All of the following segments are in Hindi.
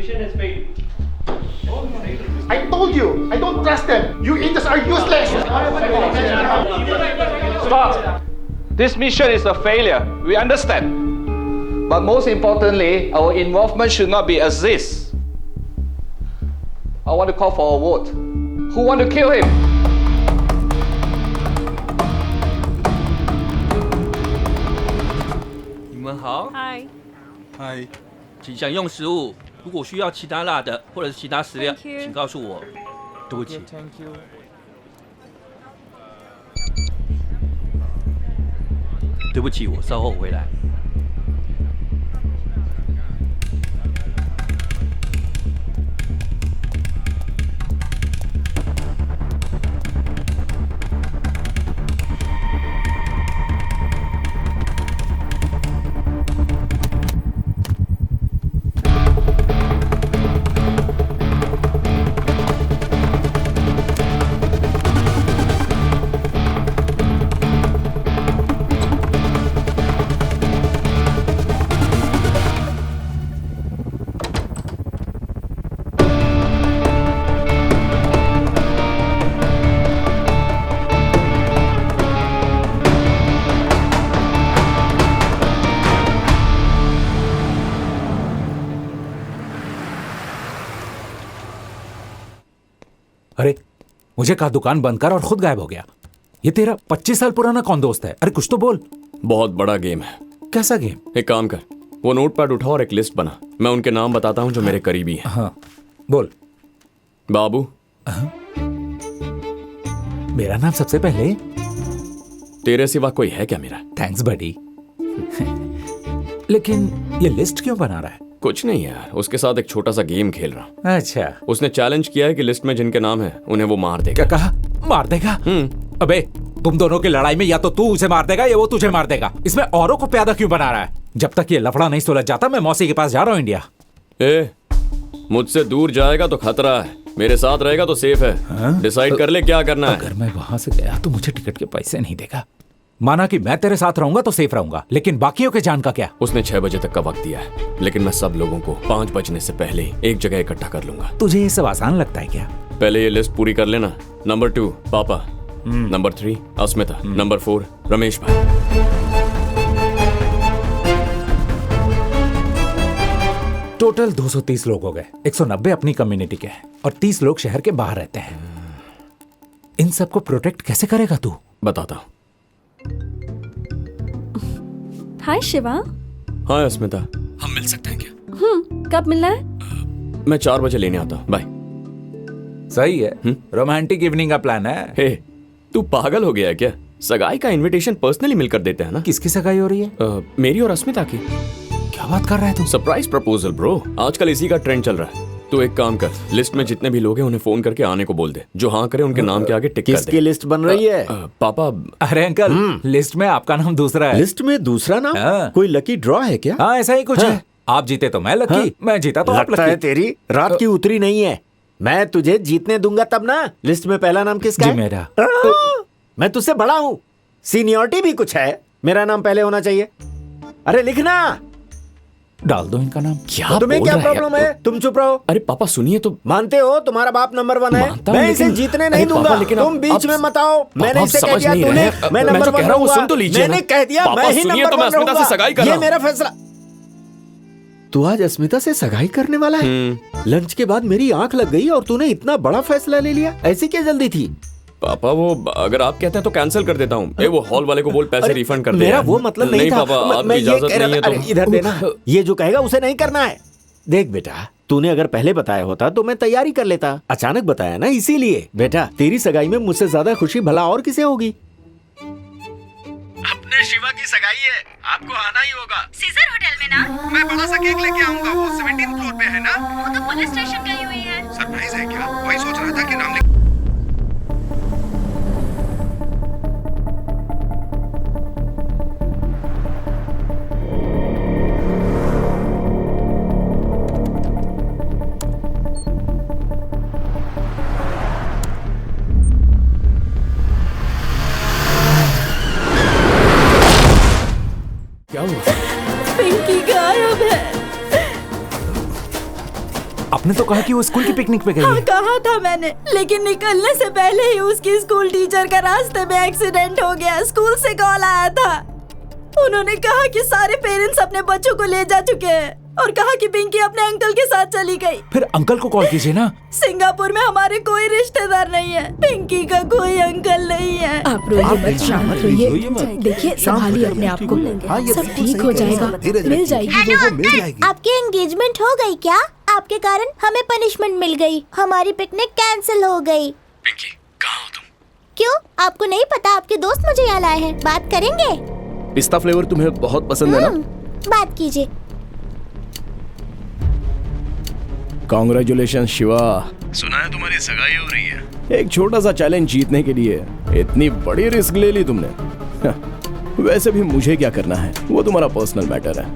Mission has failed. I told you, I don't trust them. You idiots are useless. Stop! This mission is a failure. We understand. But most importantly, our involvement should not be as this. I want to call for a vote. Who want to kill him? 你们好，嗨，嗨，请享用食物。如果需要其他辣的或者是其他食料， Thank you 请告诉我。对不起，对不起，我稍后回来。अरे मुझे कहा दुकान बंद कर और खुद गायब हो गया। ये तेरा 25 साल पुराना कौन दोस्त है? अरे कुछ तो बोल। बहुत बड़ा गेम है। कैसा गेम? एक काम कर, वो नोटपैड उठा और एक लिस्ट बना। मैं उनके नाम बताता हूँ जो मेरे करीबी हैं। हाँ बोल। बाबू। मेरा नाम सबसे पहले? तेरे सिवा कोई है क्या मेरा? थैंक्स बडी। लेकिन ये लिस्ट क्यों बना रहा है? कुछ नहीं यार, उसके साथ एक छोटा सा गेम खेल रहा हूँ। अच्छा। उसने चैलेंज किया है कि लिस्ट में जिनके नाम है उन्हें वो मार देगा। क्या कहा? मार देगा? अबे तुम दोनों की लड़ाई में या तो तू उसे मार देगा या वो तुझे मार देगा। इसमें औरों को प्यादा क्यों बना रहा है? जब तक ये लफड़ा नहीं सुलझ जाता मैं मौसी के पास जा रहा हूँ इंडिया। मुझसे दूर जाएगा तो खतरा है, मेरे साथ रहेगा तो सेफ है। डिसाइड कर ले क्या करना है। अगर मैं वहां से गया तो मुझे टिकट के पैसे नहीं देगा। माना कि मैं तेरे साथ रहूंगा तो सेफ रहूंगा, लेकिन बाकियों के जान का क्या? उसने 6 बजे तक का वक्त दिया है, लेकिन मैं सब लोगों को 5 बजने से पहले एक जगह इकट्ठा कर लूंगा। तुझे ये सब आसान लगता है क्या? पहले ये लिस्ट पूरी कर लेना। नंबर 2 पापा, नंबर 3 अस्मिता, नंबर 4 रमेश भाई। टोटल 230 लोग हो गए। 190 अपनी कम्युनिटी के हैं और 30 लोग शहर के बाहर रहते हैं। इन सबको प्रोटेक्ट कैसे करेगा तू? बताता हूँ। हाय शिवा। हाँ अस्मिता, हम मिल सकते हैं क्या? कब मिलना है? मैं 4 बजे लेने आता हूँ। बाय। सही है। रोमांटिक इवनिंग का प्लान है। हे, तू पागल हो गया है क्या? सगाई का इनविटेशन पर्सनली मिलकर देते हैं ना। किसकी सगाई हो रही है? मेरी और अस्मिता की। क्या बात कर रहा है तू? सरप्राइज प्रपोजल ब्रो, आजकल इसी का ट्रेंड चल रहा है। तो एक काम कर, लिस्ट में जितने भी लोग हैं उन्हें फोन करके आने को बोल दे। जो हाँ करे उनके नाम के आगे टिक कर दे। किसकी लिस्ट बन रही है? पापा। अरे अंकल, लिस्ट में आपका नाम दूसरा है। लिस्ट में दूसरा नाम? हाँ। कोई लकी ड्रॉ है क्या? हाँ ऐसा ही कुछ है। आप जीते तो मैं लकी, मैं जीता तो आप लगता है लकी। तेरी रात की उतरी नहीं है। मैं तुझे जीतने दूंगा तब ना। लिस्ट में पहला नाम किसका जी है? मेरा। मैं तुझसे बड़ा हूँ, सीनियरिटी भी कुछ है। मेरा नाम पहले होना चाहिए। अरे लिखना। डाल दो इनका नाम। क्या तुम्हें बोल क्या रहा है? प्रॉब्लम है? तुम चुप रहो। अरे पापा सुनिए तो। मानते हो तुम्हारा बाप नंबर 1 है? मानता हूं, मैं इसे लेकिन- जीतने अरे नहीं पापा, दूंगा। लेकिन तुम आप- बीच में मत आओ। मैंने आप इसे कह समझ दिया नहीं तूने, रहे हैं। मैं मैं नंबर जो कह 1 रहा हूं वो रहूंगा। सुन तो लीजिए मैंने ना। कह दिया पापा, मैं ही सुनिए नंबर तो मैं 1 अस्मिता से रहूंगा। सगाई कर ये रहा हूं। मेरा फैसला। तू आज अस्मिता से सगाई करने वाला है? लंच के बाद मेरी आंख लग गई और तूने इतना बड़ा फैसला ले लिया। ऐसी क्या जल्दी थी? पापा वो अगर आप कहते हैं तो कैंसिल कर देता हूँ। वो हॉल वाले को बोल पैसे रिफंड कर दे। मेरा वो मतलब नहीं था। पापा, आपकी मैं ये इजाजत कह रहा नहीं है था। अरे तो। इधर देना। ये जो कहेगा उसे नहीं करना है। देख बेटा, तूने अगर पहले बताया होता तो मैं तैयारी कर लेता। अचानक बताया ना, इसीलिए। बेटा तेरी सगाई में मुझसे ज्यादा खुशी भला और किसे होगी? अपने शिवा की सगाई है, आपको आना ही होगा। सीजर होटल में ना? मैं बड़ा सा केक लेके आऊंगा। वो 17th फ्लोर पे है ना? वो तो पुलिस स्टेशन गई हुई है। सरप्राइज है क्या? वही सोच रहा था कि नाम लिख। पिंकी गायब है। आपने तो कहा कि वो स्कूल की पिकनिक पे गई हाँ है। कहा था मैंने, लेकिन निकलने से पहले ही उसकी स्कूल टीचर का रास्ते में एक्सीडेंट हो गया। स्कूल से कॉल आया था, उन्होंने कहा कि सारे पेरेंट्स अपने बच्चों को ले जा चुके हैं और कहा कि पिंकी अपने अंकल के साथ चली गई। फिर अंकल को कॉल कीजिए ना। सिंगापुर में हमारे कोई रिश्तेदार नहीं है, पिंकी का कोई अंकल नहीं है। आप रोइए मत, शांत रहिए। देखिए संभालिए अपने आप को, सब ठीक हो जाएगा, मिल जाएगी वो मिल जाएगी। आपकी एंगेजमेंट हो गई क्या? आपके कारण हमें पनिशमेंट मिल गई, हमारी पिकनिक कैंसिल हो गई। पिंकी, कहाँ हो तुम? क्यों, आपको नहीं पता? आपके दोस्त मुझे यहाँ लाए हैं, बात करेंगे? पिस्ता फ्लेवर तुम्हें बहुत पसंद है ना? बात कीजिए। कांग्रेचुलेशन शिवा, सुना है तुम्हारी सगाई हो रही है। एक छोटा सा चैलेंज जीतने के लिए इतनी बड़ी रिस्क ले ली तुमने। वैसे भी मुझे क्या करना है, वो तुम्हारा पर्सनल मैटर है।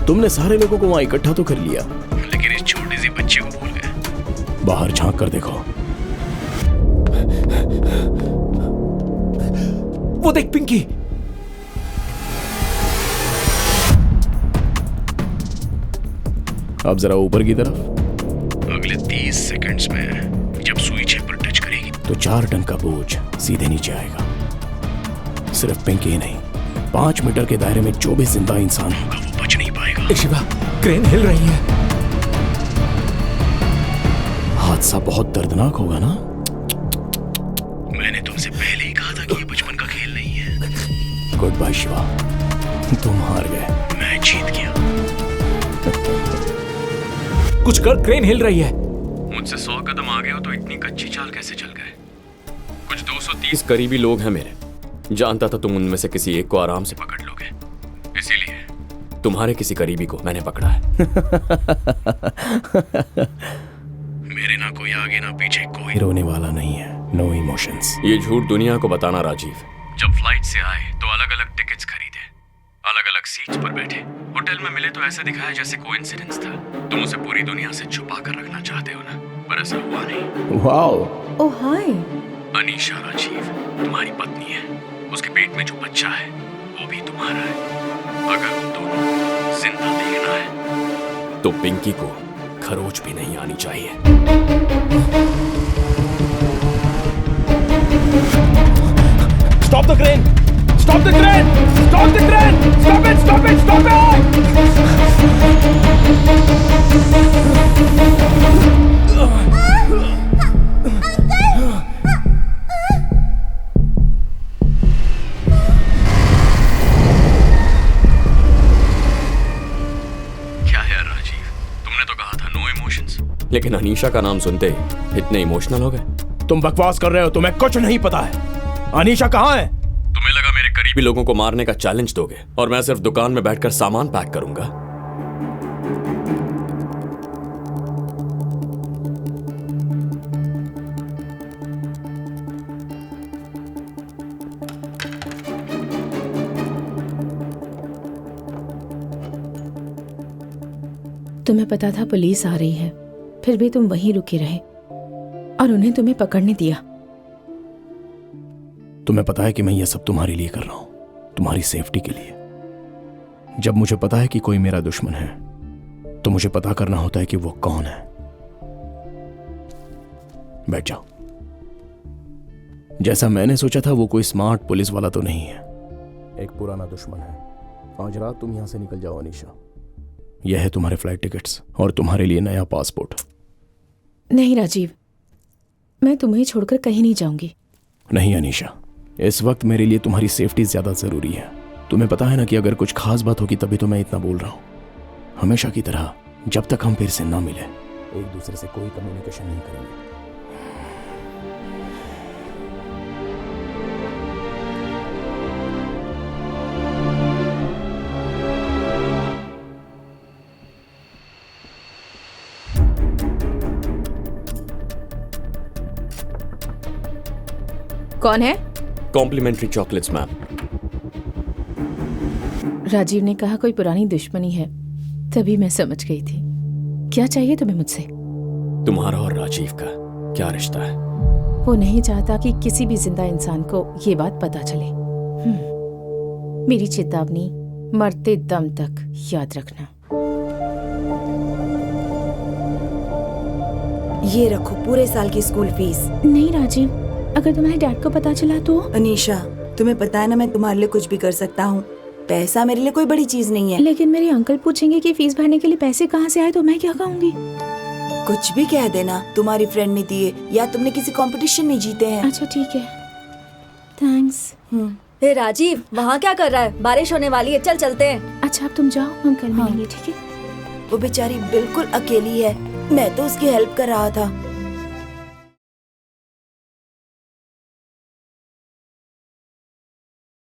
तुमने सारे लोगों को वहां इकट्ठा तो कर लिया, लेकिन इस छोटी सी बच्ची को भूल गए। बाहर झांक कर देखो। वो देख पिंकी। अब जरा ऊपर की तरफ। अगले 30 सेकंड्स में जब सुई छह पर टच करेगी तो 4 टन का बोझ सीधे नीचे आएगा। सिर्फ पिंकी ही नहीं, 5 मीटर के दायरे में जो भी जिंदा इंसान होगा वो बच नहीं पाएगा। शिवा, क्रेन हिल रही है। हादसा बहुत दर्दनाक होगा ना? मैंने तुमसे पहले ही कहा था कि ये बचपन का खेल नहीं है। गुड बाय शिवा, तुम हार गए, मैं जीत गया। कुछ कर, क्रेन हिल रही है। मुझसे 100 कदम आगे हो तो इतनी कच्ची चाल कैसे चल गए? कुछ 230 करीबी लोग हैं मेरे। जानता था तुम उनमें से किसी एक को आराम से पकड़ लोगे, इसीलिए तुम्हारे किसी करीबी को मैंने पकड़ा है। मेरे ना कोई आगे ना पीछे कोई रोने वाला नहीं है। No emotions. ये झूठ दुनिया को बताना राजीव। जब फ्लाइट से आए तो अलग अलग टिकट्स खरीदे, अलग अलग सीट्स पर बैठे, होटल में मिले तो ऐसा दिखाया जैसे कोइंसिडेंस था। तुम उसे पूरी दुनिया से छुपा कर रखना चाहते हो ना, पर ऐसा हुआ नहीं। वाओ। ओह हाय। अनीशा राजीव तुम्हारी पत्नी है, उसके पेट में जो बच्चा है वो भी तुम्हारा है। अगर उन दोनों जिंदा देखना है तो पिंकी को खरोच भी नहीं आनी चाहिए। Stop the crane! Stop the crane! Stop the crane! Stop it! Stop it! Stop क्या है राजीव, तुमने तो कहा था नो इमोशंस। लेकिन अनीशा का नाम सुनते ही इतने इमोशनल हो गए। तुम बकवास कर रहे हो, तुम्हें कुछ नहीं पता है। अनीशा कहाँ है? तुम्हें लगा मेरे करीबी भी लोगों को मारने का चैलेंज दोगे और मैं सिर्फ दुकान में बैठकर सामान पैक करूंगा? तुम्हें पता था पुलिस आ रही है, फिर भी तुम वहीं रुके रहे और उन्हें तुम्हें पकड़ने दिया। तुम्हें पता है कि मैं ये सब तुम्हारे लिए कर रहा हूं, तुम्हारी सेफ्टी के लिए। जब मुझे पता है कि कोई मेरा दुश्मन है तो मुझे पता करना होता है कि वो कौन है। बैठ जाओ। जैसा मैंने सोचा था वो कोई स्मार्ट पुलिस वाला तो नहीं है, एक पुराना दुश्मन है। आज रात तुम यहां से निकल जाओ अनीशा। यह है तुम्हारे फ्लाइट टिकट्स और तुम्हारे लिए नया पासपोर्ट। नहीं राजीव, मैं तुम्हें छोड़कर कहीं नहीं जाऊंगी। नहीं अनीशा, इस वक्त मेरे लिए तुम्हारी सेफ्टी ज्यादा जरूरी है। तुम्हें पता है ना कि अगर कुछ खास बात होगी तभी तो मैं इतना बोल रहा हूं। हमेशा की तरह जब तक हम फिर से ना मिले एक दूसरे से कोई कम्युनिकेशन नहीं करेंगे। कौन है? Complementary chocolates ma'am. राजीव ने कहा कोई पुरानी दुश्मनी है, तभी मैं समझ गई थी। क्या चाहिए तुम्हें मुझसे? तुम्हारा और राजीव का क्या रिश्ता है? वो नहीं चाहता कि किसी भी जिंदा इंसान को ये बात पता चले। मेरी चेतावनी, मरते दम तक याद रखना। ये रखो पूरे साल की स्कूल फीस। नहीं राजीव, अगर तुम्हारे डैड को पता चला तो? अनीशा, तुम्हें पता है ना मैं तुम्हारे लिए कुछ भी कर सकता हूँ। पैसा मेरे लिए कोई बड़ी चीज नहीं है। लेकिन मेरे अंकल पूछेंगे कि फीस भरने के लिए पैसे कहाँ से आए तो मैं क्या कहूँगी? कुछ भी कह देना, तुम्हारी फ्रेंड ने दिए या तुमने किसी कंपटीशन में जीते हैं। अच्छा ठीक है, थैंक्स। हे राजीव, वहाँ क्या कर रहा है? बारिश होने वाली है, चल चलते हैं। अच्छा अब तुम जाओ, हम कल मिलेंगे, ठीक है? वो बेचारी बिल्कुल अकेली है, मैं तो उसकी हेल्प कर रहा था।